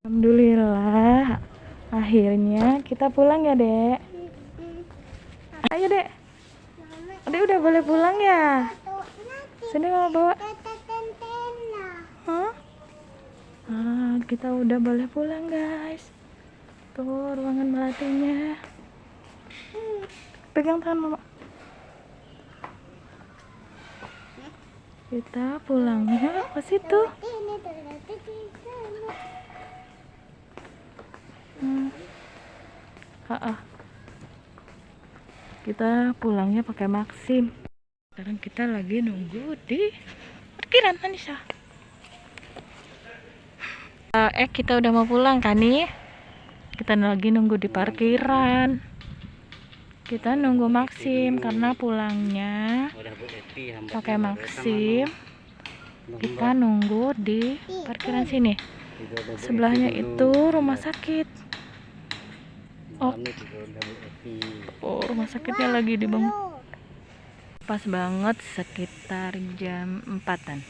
Alhamdulillah, akhirnya kita pulang ya, Dek. Ayo, Dek. Dek udah boleh pulang ya? Sini Mama bawa. Hah? Kita udah boleh pulang, guys. Tuh ruangan melatinya. Pegang tangan Mama. Kita pulangnya ke situ. Kita pulangnya pakai Maxim. Sekarang kita lagi nunggu di parkiran, Anissa. Kita udah mau pulang kan nih? Kita lagi nunggu di parkiran. Kita nunggu Maxim karena pulangnya pakai Maxim. Kita nunggu di parkiran sini. Sebelahnya itu rumah sakit. Oh, rumah sakitnya lagi dibangun. Pas banget sekitar jam 4-an.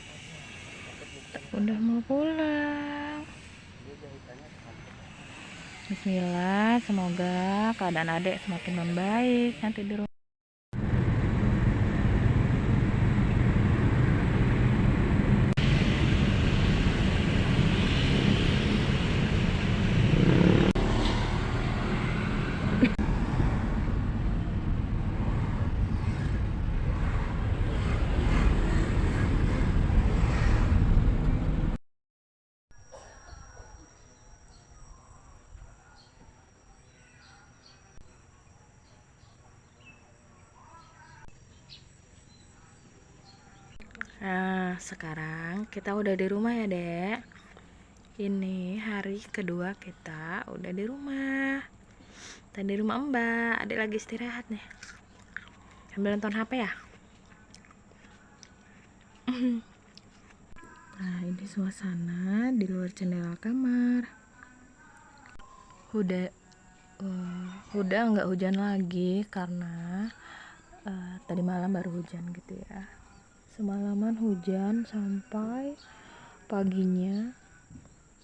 Udah mau pulang. Bismillah, semoga keadaan adik semakin membaik nanti di rumah. Nah, sekarang kita udah di rumah ya, Dek. Ini hari kedua kita udah di rumah. Tadi di rumah Mbak, adik lagi istirahat nih. Sambil nonton HP ya. Nah, ini suasana di luar jendela kamar. Udah nggak hujan lagi karena tadi malam baru hujan gitu ya. Semalaman hujan sampai paginya,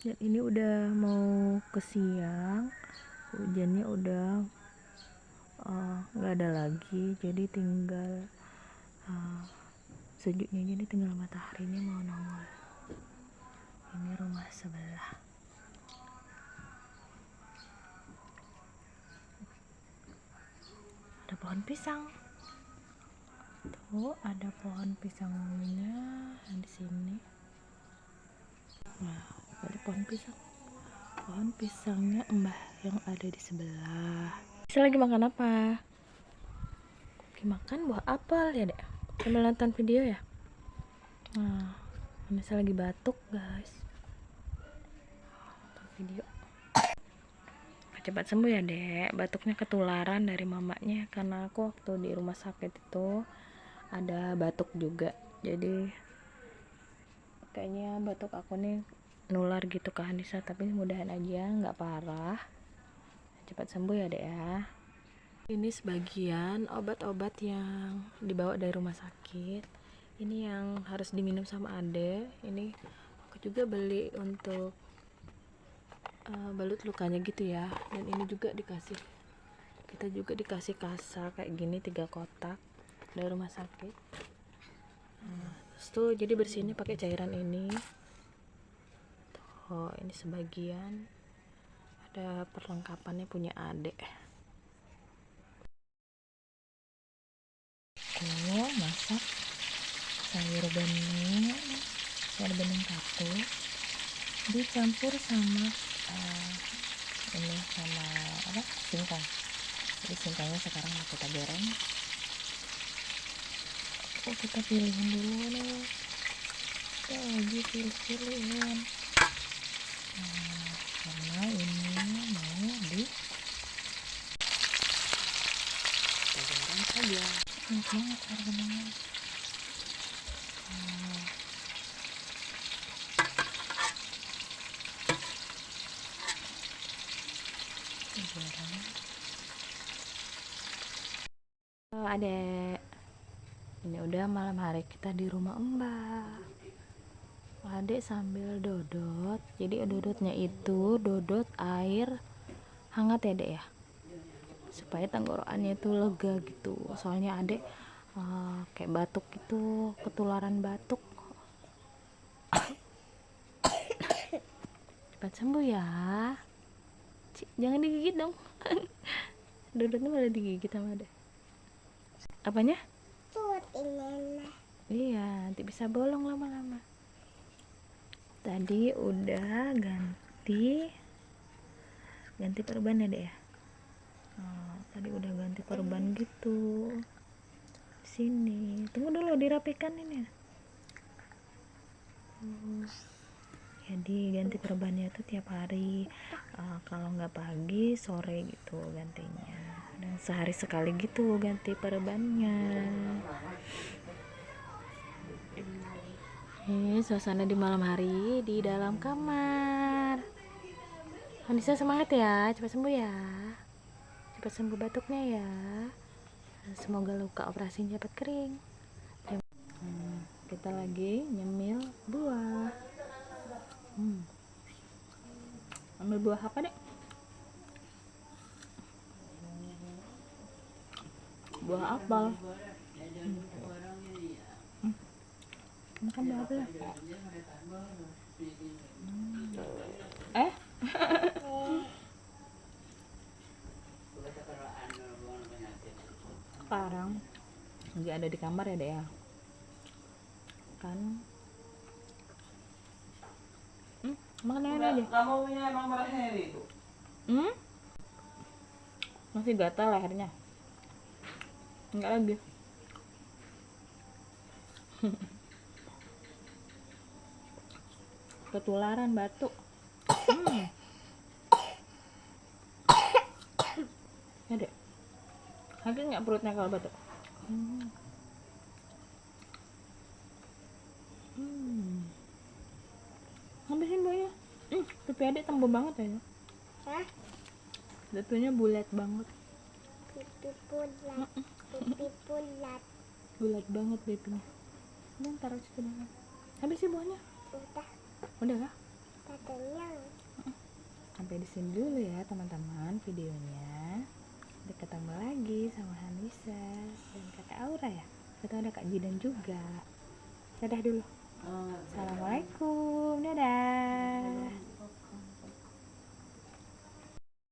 dan ini udah mau ke siang, hujannya udah nggak ada lagi, jadi tinggal sejuknya, jadi tinggal mataharinya mau nongol. Ini rumah sebelah. Ada pohon pisang. Tuh ada pohon pisangnya di sini. Nah, ada pohon pisang. Pohon pisangnya Mbah yang ada di sebelah. Bisa lagi makan apa? Lagi makan buah apel ya, Dek. Sambil nonton video ya. Nah, Anissa lagi batuk, guys. Nonton video. Cepat sembuh ya, Dek. Batuknya ketularan dari mamanya karena aku waktu di rumah sakit itu ada batuk juga. Jadi kayaknya batuk aku nih nular gitu ke Anissa, tapi mudahan aja nggak parah. Cepat sembuh ya, Dek ya. Ini sebagian obat-obat yang dibawa dari rumah sakit. Ini yang harus diminum sama Ade. Ini aku juga beli untuk balut lukanya gitu ya. Dan ini juga kita juga dikasih kasa kayak gini 3 kotak dari rumah sakit. Terus tuh jadi bersihnya pakai cairan ini. Oh, ini sebagian. Ada perlengkapannya punya Adek. Aku masak sayur bening katu dicampur sama ini sama singkong. Jadi singkongnya sekarang kita goreng. Kita pilihin dulu nih. Kita lagi pilih-pilihin. Karena ini mau kita goreng saja. Enak banget sayur beningnya. Adek, ini udah malam hari kita di rumah Mbak. adek sambil dodot. Jadi dodotnya itu dodot air hangat ya dek ya, supaya tenggorokannya itu lega gitu. Soalnya adek kayak batuk gitu, ketularan batuk. Cepat sembuh ya. Jangan digigit dong. Dodotnya malah digigit sama adek. Apanya? Iya, nanti bisa bolong lama-lama. Tadi udah ganti perban ya dek ya. Tadi udah ganti perban gitu. Sini, tunggu dulu dirapikan ini. Jadi ganti perbannya tuh tiap hari. Kalau nggak pagi, sore gitu gantinya. Dan sehari sekali gitu ganti perbannya. Suasana di malam hari di dalam kamar. Anissa semangat ya, cepat sembuh ya. Cepat sembuh batuknya ya. Semoga luka operasinya cepat kering. Kita lagi nyemil buah. Ambil buah apa dek? Buah apel. Makan buah apel. Sekarang lagi ada di kamar ya dek ya. Kan makan yang aja. Kamu punya emang berheri itu? Masih gatal lehernya. Enggak lagi. Ketularan batuk. Ya dek, sakit nggak perutnya kalau batuk? Habisin buahnya. Pipi adek tembem banget ya. Pipinya bulat banget. Pipi bulat. Bulat banget pipinya. Dan taruh situ dulu. Habisin buahnya. Udah kah? Katanya. Sampai di sini dulu ya teman-teman videonya. Nanti ketemu lagi sama Hanisa dan kakak Aura ya. Atau ada kak Jidan juga. Dadah dulu. Assalamualaikum. Dadah.